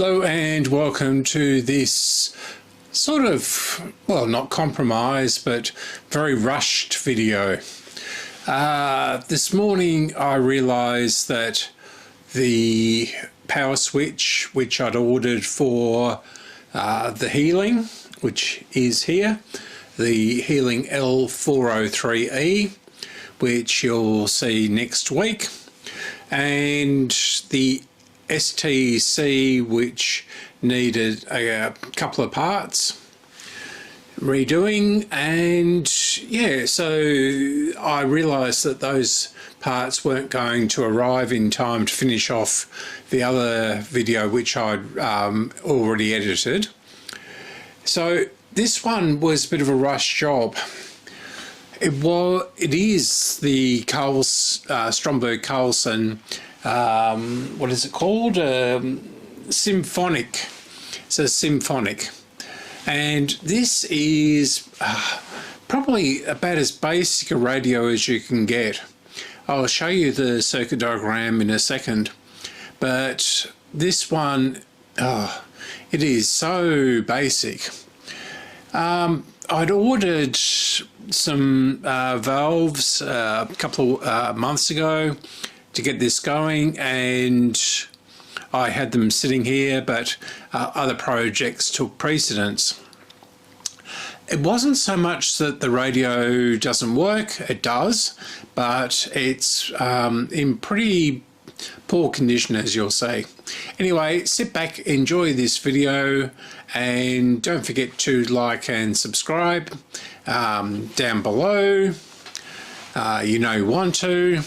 Hello and welcome to this sort of, well, not compromise, but very rushed video. This morning I realised that the power switch which I'd ordered for the Healing, which is here, the Healing L403E, which you'll see next week, and the STC, which needed a couple of parts redoing, and yeah, so I realised that those parts weren't going to arrive in time to finish off the other video which I'd already edited. So this one was a bit of a rush job. It is the Stromberg Carlson, what is it called? Symphonic. It's a Symphonic. And this is probably about as basic a radio as you can get. I'll show you the circuit diagram in a second. But this one, it is so basic. I'd ordered some valves a couple of months ago to get this going, and I had them sitting here, but other projects took precedence. It wasn't so much that the radio doesn't work, it does, but it's in pretty poor condition, as you'll see. Anyway, sit back, enjoy this video, and don't forget to like and subscribe down below. You know you want to.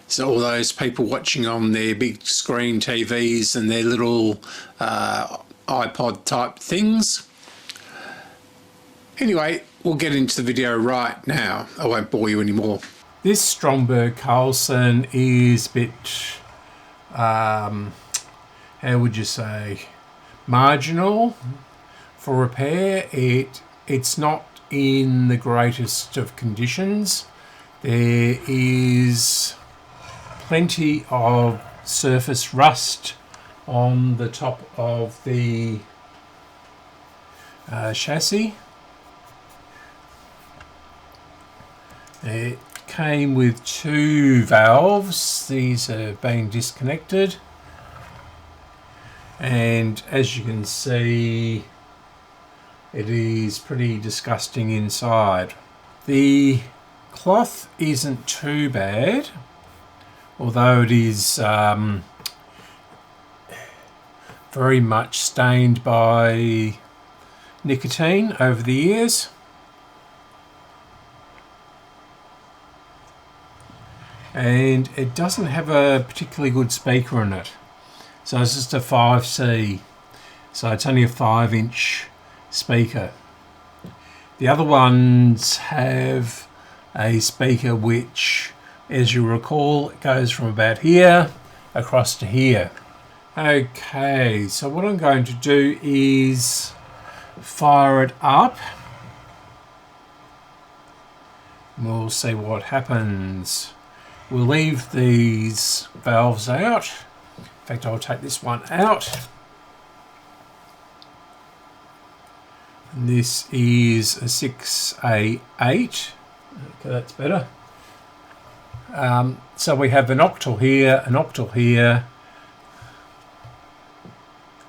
So all those people watching on their big screen TVs and their little iPod type things. Anyway, we'll get into the video right now. I won't bore you anymore. This Stromberg Carlson is a bit, how would you say, marginal for repair. It's not in the greatest of conditions. There is plenty of surface rust on the top of the chassis. It came with two valves. These are being disconnected, and as you can see, it is pretty disgusting inside. The cloth isn't too bad, although it is very much stained by nicotine over the years. And it doesn't have a particularly good speaker in it. So it's just a 5C. So it's only a 5-inch speaker. The other ones have a speaker which, as you recall, it goes from about here across to here. Okay, so what I'm going to do is fire it up. We'll see what happens. We'll leave these valves out. In fact, I'll take this one out. And this is a 6A8. Okay, that's better. So we have an octal here,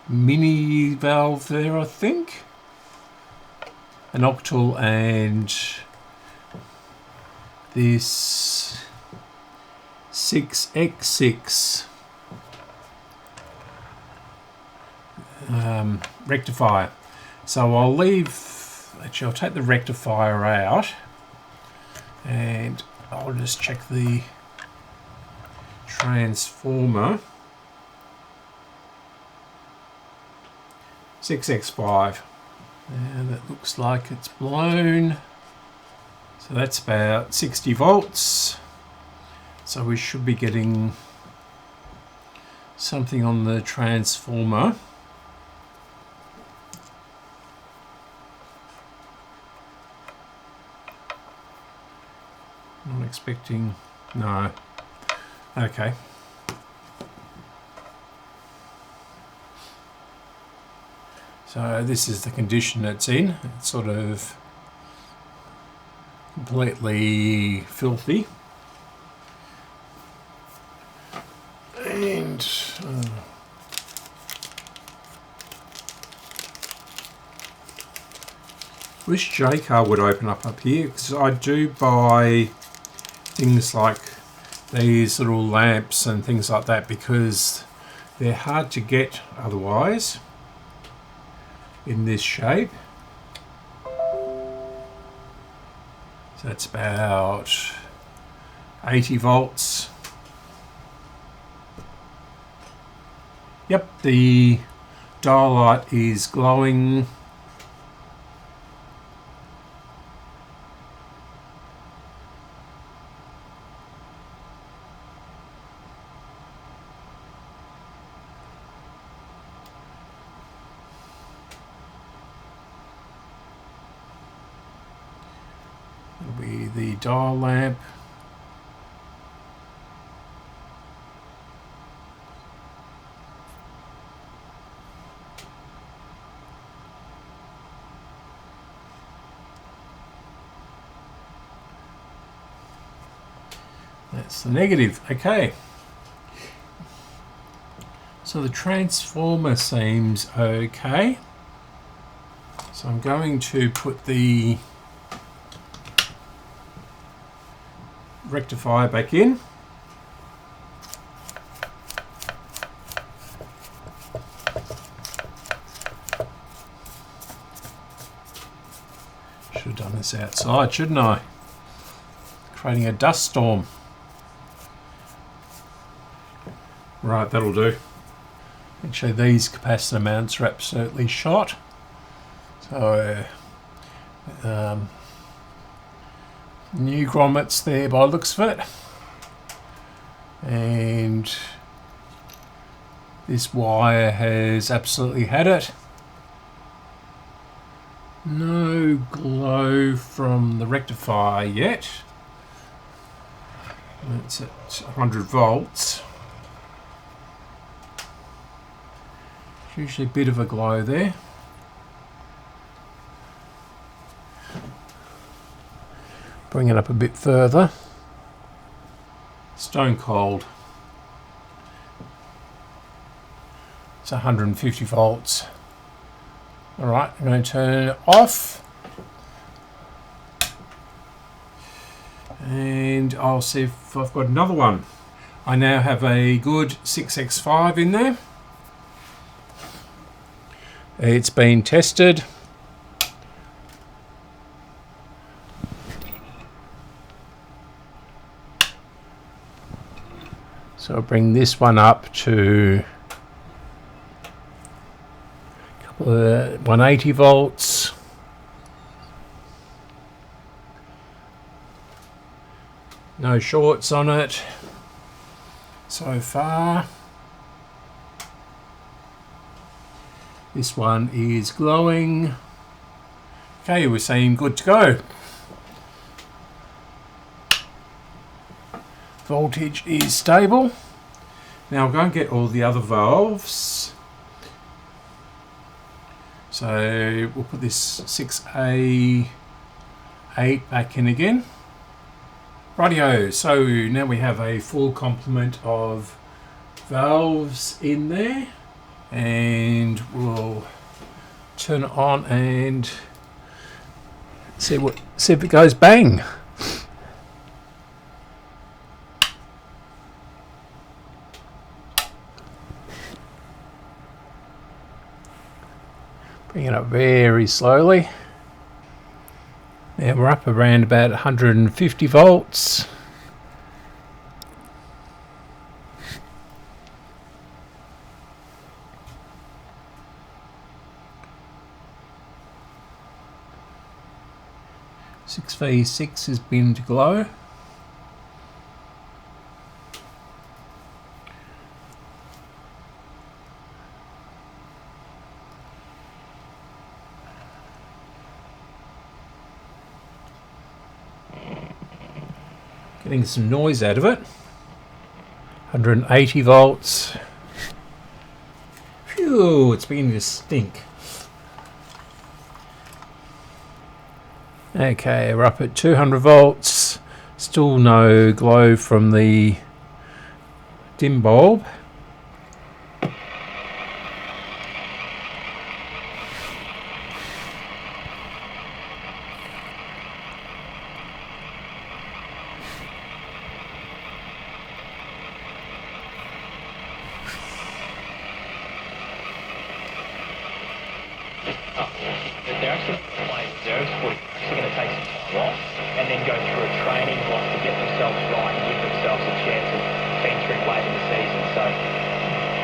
mini valve there, I think. An octal and this 6X6 rectifier. So I'll take the rectifier out, and I'll just check the transformer. 6X5. And that looks like it's blown. So that's about 60 volts. So we should be getting something on the transformer. I'm expecting, no. Okay. So this is the condition it's in. It's sort of completely filthy. And wish Jaycar would open up here, because I do buy things like these little lamps and things like that because they're hard to get otherwise in this shape. So that's about 80 volts. Yep, the dial light is glowing. It'll be the dial lamp. That's the negative. Okay. So the transformer seems okay. So I'm going to put the rectifier back in. Should have done this outside, shouldn't I? Creating a dust storm. Right, that'll do. Actually, these capacitor mounts are absolutely shot. So, new grommets there by the looks of it. And this wire has absolutely had it. No glow from the rectifier yet. It's at 100 volts. Usually a bit of a glow there. Bring it up a bit further. Stone cold. It's 150 volts. Alright, I'm going to turn it off. And I'll see if I've got another one. I now have a good 6X5 in there. It's been tested. So I'll bring this one up to a couple of 180 volts. No shorts on it so far. This one is glowing. Okay, we're saying good to go. Voltage is stable. Now I'll go and get all the other valves. So we'll put this 6A8 back in again. Rightio, so now we have a full complement of valves in there. And we'll turn it on and see if it goes bang. Bring it up very slowly. Now we're up around about 150 volts. V6 has been to glow. Getting some noise out of it. 180 volts. Phew, it's beginning to stink. Okay, we're up at 200 volts. Still no glow from the dim bulb. They're actually playing reserves footy. They're going to take some time off and then go through a training block to get themselves right and give themselves a chance of featuring late in the season. So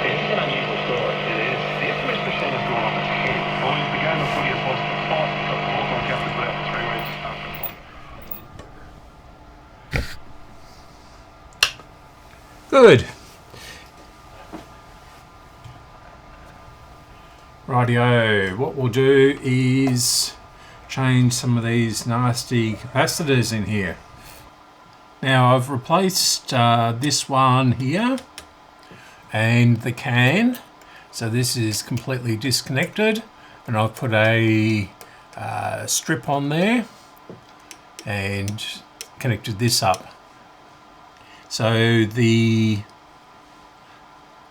this is an unusual story. It is. The SMS machine has gone off its head. Boys, the game of footy has lost its fight. Got the Hawthorn have to put out for 3 weeks after a fall. Good. Rightio, what we'll do is change some of these nasty capacitors in here. Now I've replaced this one here and the can, so this is completely disconnected, and I've put a strip on there and connected this up. So the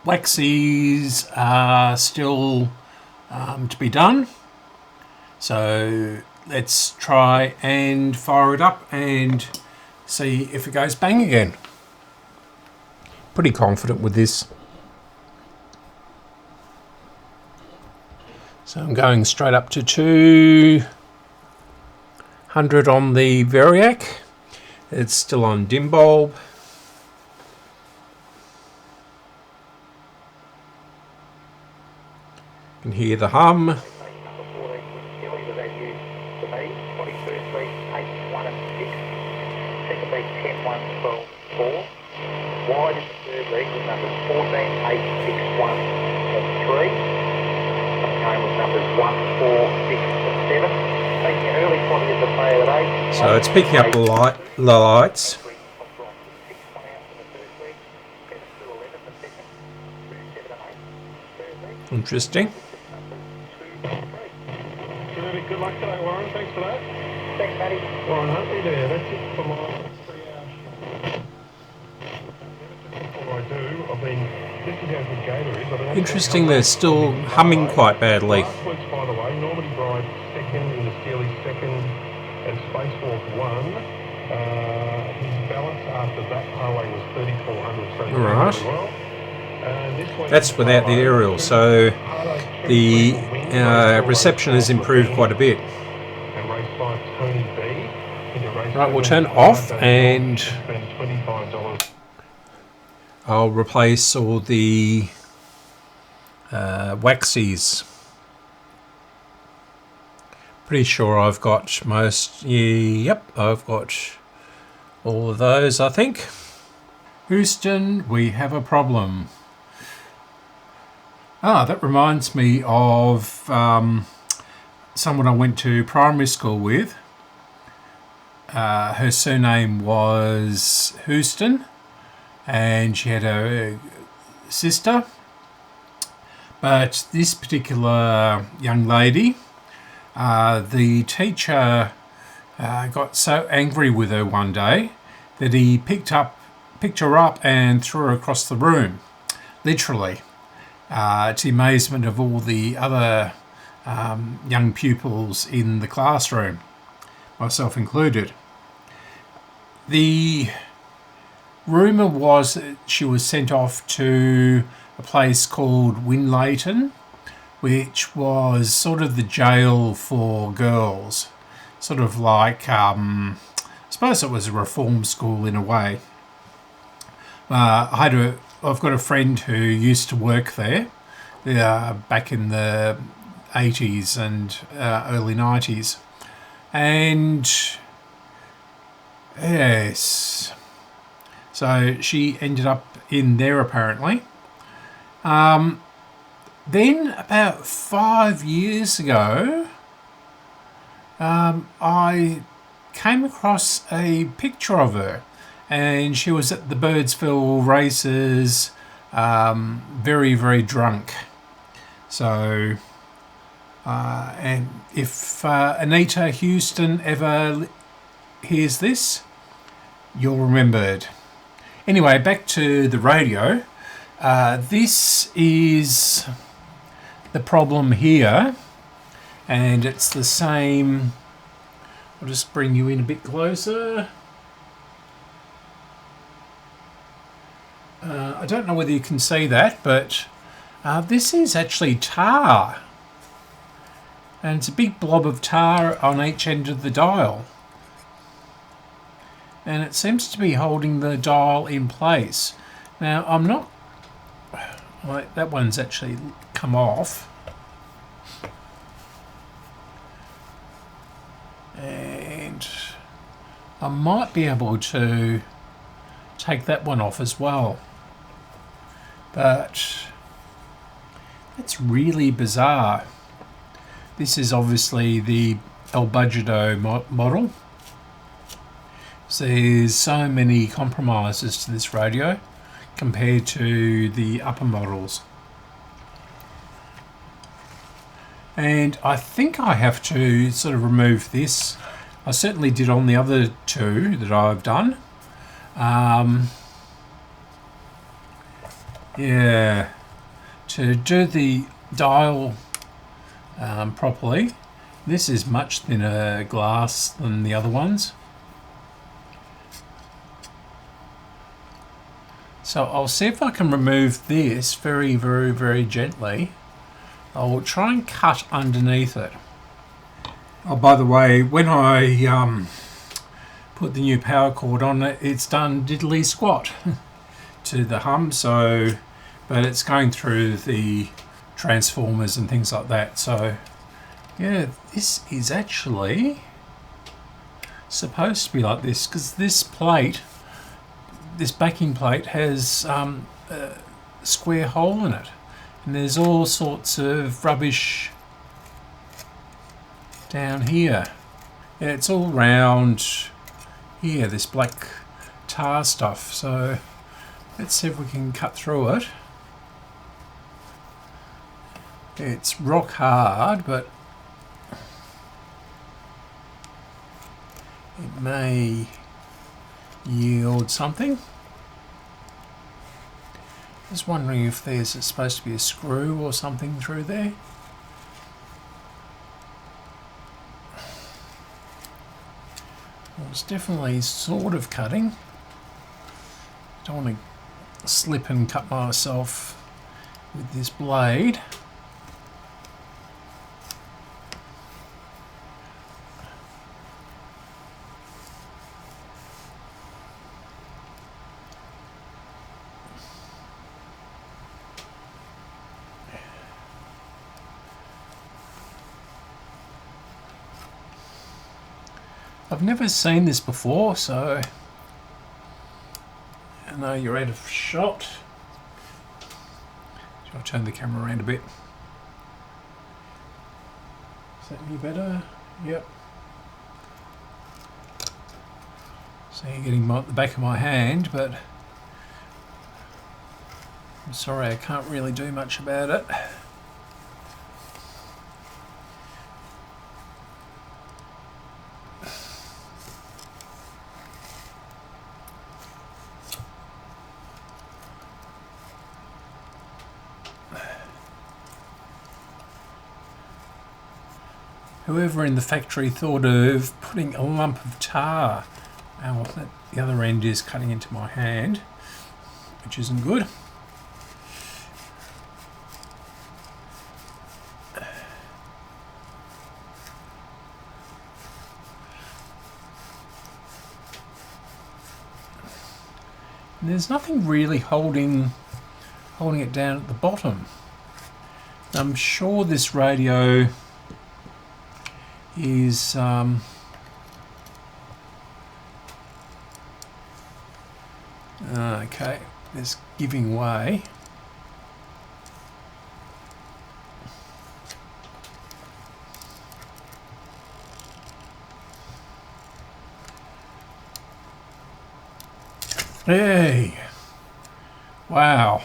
waxies are still to be done. So let's try and fire it up and see if it goes bang again. Pretty confident with this. So I'm going straight up to 200 on the Variac. It's still on dim bulb. You can hear the hum. Wide in the third leg with numbers 14, 8, 6, 1 and 3. Coming home with numbers 1, 4, 6 and 7. Taking an early 20 as a player at 8. So it's picking up the lights. Interesting. Terrific. Good luck today, Warren. Thanks for that. Thanks, Matty. Warren Huntley there. That's it for my 3-hour show. All I do, I've been... This is how good Gator is. Interesting, they're still humming quite badly. Last week's, by the way, Normandy Bride second, in the Steely's second, and Spacewalk 1. His balance after that parlay was 3,400. So Right. very well. That's without the aerial, so the reception has improved quite a bit. Right, we'll turn off and I'll replace all the waxies. Pretty sure I've got most, yep, I've got all of those, I think. Houston, we have a problem. That reminds me of someone I went to primary school with. Her surname was Houston, and she had a sister. But this particular young lady, the teacher got so angry with her one day that he picked her up and threw her across the room, literally. To the amazement of all the other young pupils in the classroom, myself included. The rumour was that she was sent off to a place called Winlayton, which was sort of the jail for girls, sort of like, I suppose it was a reform school in a way. I've got a friend who used to work there back in the 80s and early 90s. And yes, so she ended up in there apparently. Then about 5 years ago, I came across a picture of her. And she was at the Birdsville races, very, very drunk. So And if Anita Houston ever hears this, you're remembered. Anyway, back to the radio. This is the problem here, and it's the same. I'll just bring you in a bit closer. I don't know whether you can see that, but this is actually tar. And it's a big blob of tar on each end of the dial. And it seems to be holding the dial in place. Now, I'm not... Like, that one's actually come off. And I might be able to take that one off as well. But it's really bizarre. This is obviously the El Budgeto model. So there's so many compromises to this radio compared to the upper models. And I think I have to sort of remove this. I certainly did on the other two that I've done. Yeah, to do the dial properly, this is much thinner glass than the other ones. So I'll see if I can remove this very, very, very gently. I'll try and cut underneath it. Oh, by the way, when I put the new power cord on it, it's done diddly squat to the hum. So, but it's going through the transformers and things like that. So, yeah, this is actually supposed to be like this, because this plate, this backing plate, has a square hole in it. And there's all sorts of rubbish down here. Yeah, it's all round here, this black tar stuff. So let's see if we can cut through it. It's rock hard, but it may yield something. Just wondering if there's supposed to be a screw or something through there. Well, it's definitely sort of cutting. Don't want to slip and cut myself with this blade. I've never seen this before, so I know you're out of shot. Shall I turn the camera around a bit? Is that any better? Yep. So you're getting the back of my hand, but I'm sorry, I can't really do much about it. Whoever in the factory thought of putting a lump of tar, well, the other end is cutting into my hand, which isn't good. And there's nothing really holding it down at the bottom. I'm sure this radio is okay, it's giving way. Hey, wow.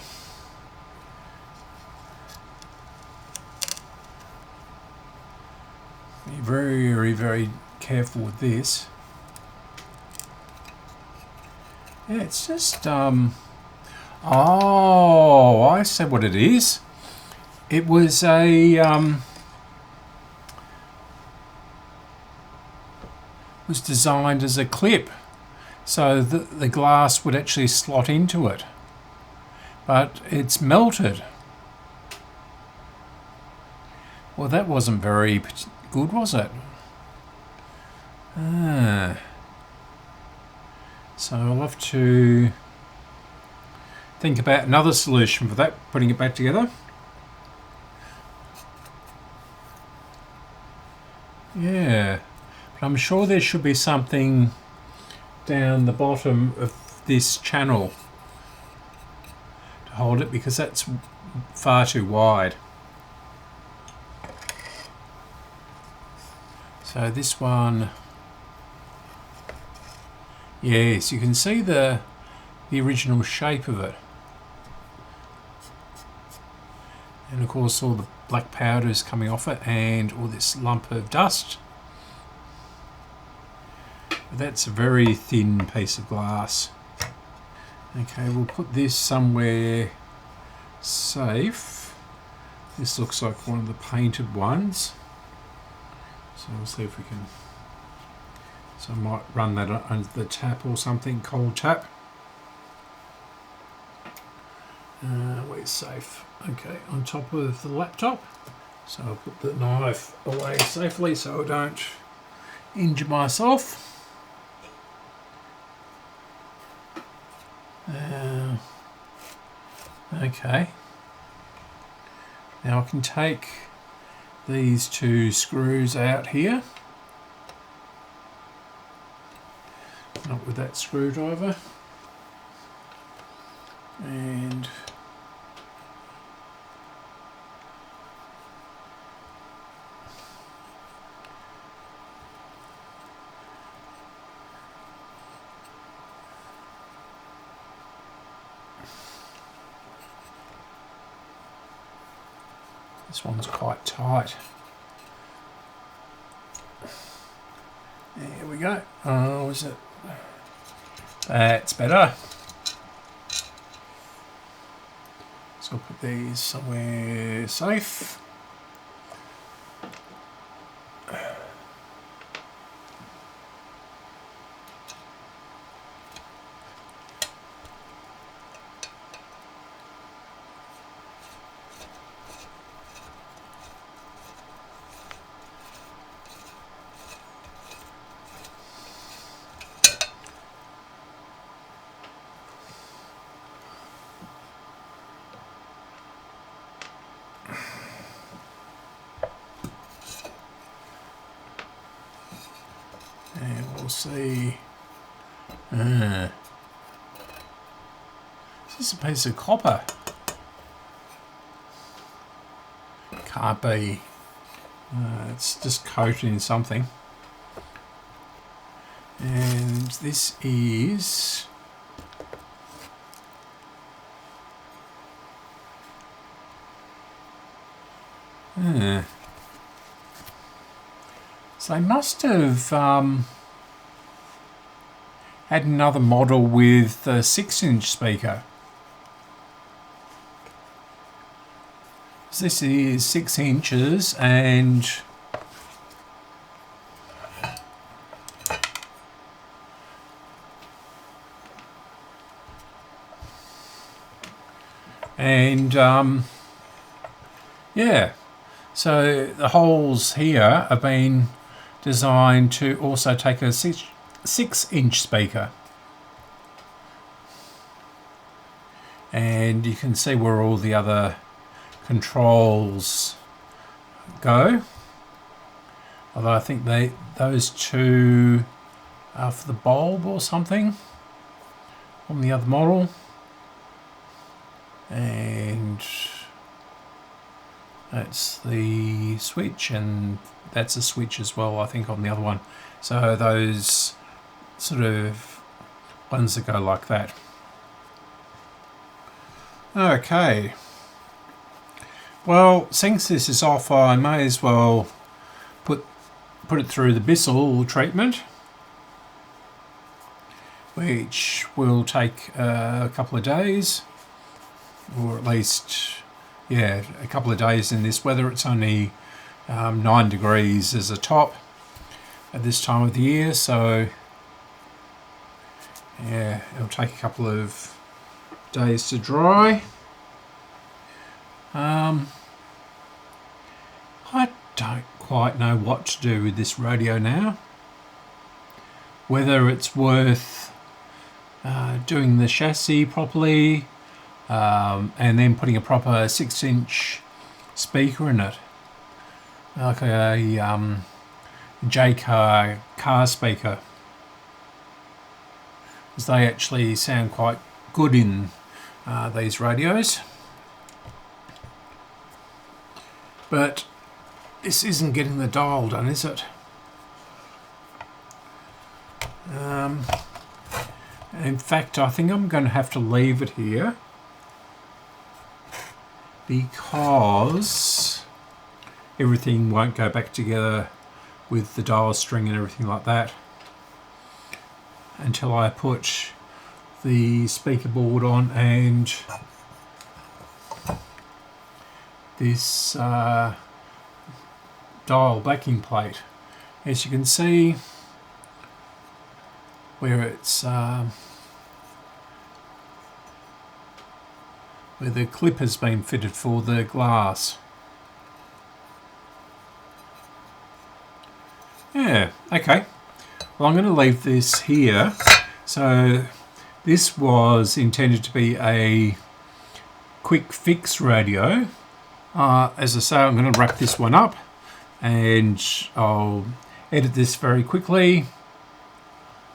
very, very careful with this. Yeah, it's just, oh, I see what it is. It was a, was designed as a clip, so the glass would actually slot into it. But it's melted. Well, that wasn't very good, was it? So I'll have to think about another solution for that, putting it back together. Yeah, but I'm sure there should be something down the bottom of this channel to hold it, because that's far too wide. So this one, yes, you can see the original shape of it. And of course all the black powder is coming off it and all this lump of dust. But that's a very thin piece of glass. Okay, we'll put this somewhere safe. This looks like one of the painted ones. So we'll see if we can, so I might run that under the tap or something, cold tap. We're safe. Okay, on top of the laptop. So I'll put the knife away safely so I don't injure myself. Okay. Now I can take these two screws out here. Not with that screwdriver. And this one's quite tight. There we go. Oh, is it? That's better. So I'll put these somewhere safe. And we'll see. This is a piece of copper. Can't be. It's just coated in something. And this is. So they must have had another model with a 6-inch speaker. So this is 6 inches and yeah, so the holes here have been designed to also take a 6-inch speaker, and you can see where all the other controls go, although I think those two are for the bulb or something on the other model, and that's the switch, and that's a switch as well, I think, on the other one. So those sort of ones that go like that. Okay. Well, since this is off, I may as well put put it through the Bissell treatment, which will take a couple of days, or at least, yeah, a couple of days in this weather. It's only 9 degrees as a top at this time of the year, so yeah, it'll take a couple of days to dry. I don't quite know what to do with this radio now. Whether it's worth doing the chassis properly and then putting a proper 6-inch speaker in it, like a Jaycar car speaker, because they actually sound quite good in these radios. But this isn't getting the dial done, is it? In fact, I think I'm going to have to leave it here, because everything won't go back together with the dial string and everything like that until I put the speaker board on and this dial backing plate. As you can see, where it's where the clip has been fitted for the glass. Yeah, okay. Well, I'm going to leave this here. So this was intended to be a quick fix radio. As I say, I'm going to wrap this one up and I'll edit this very quickly,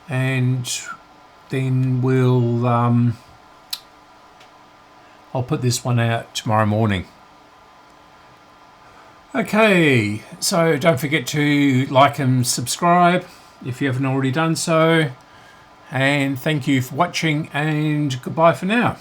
and then I'll put this one out tomorrow morning. Okay, so don't forget to like and subscribe if you haven't already done so, and thank you for watching, and goodbye for now.